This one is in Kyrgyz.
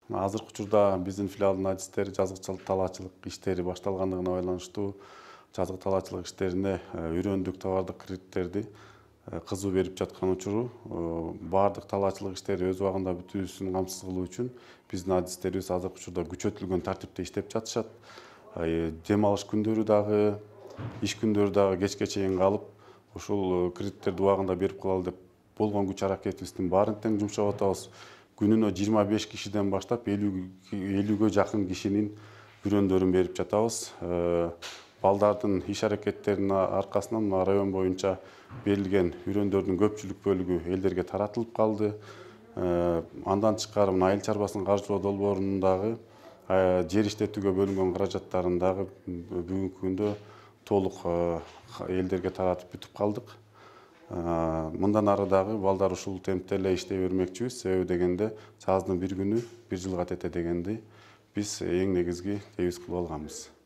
Азыркы учурда биздин филиалдын адистери жазык талаачылык иштери башталгандыгына байланыштуу жазык талаачылык иштерине үйрөндүк товардык кредиттерди кызуу берип жаткан учуру баардык талаачылык иштери өз убагында бүтүүсүн камсыз кылуу үчүн биздин адистерибиз азыркы учурда күчөтүлгөн тартипте иштеп жатышат. Дем алыш күндөрү дагы, иш күндөрү дагы кечке чейин калып, ушул кредиттерди убагында берип калалы деп болгон күч аракетибиздин баарын тең жумшап атабыз. Күнүнө 25 кишиден баштап 50-ге жакын кишинин үйрөндөрүн берип жатабыз. Балдардын иш аракеттеринин аркасынан мына район боюнча берилген үйрөндөрдүн көпчүлүк бөлүгү элдерге таратылып калды. Андан тышкары мына айыл чарбасынын каржылоо долбоорунун дагы жер иштетүүгө бөлүнгөн каражаттарын дагы бүгүнкү күндө толук элдерге таратып бүтүп калдык. Мындан ары дагы балдар ушул темпте эле иштей бермекчибиз. Себеби дегенде саздын бир күнү бир жылга тете дегенди биз эң негизги дебиз кылып алганбыз.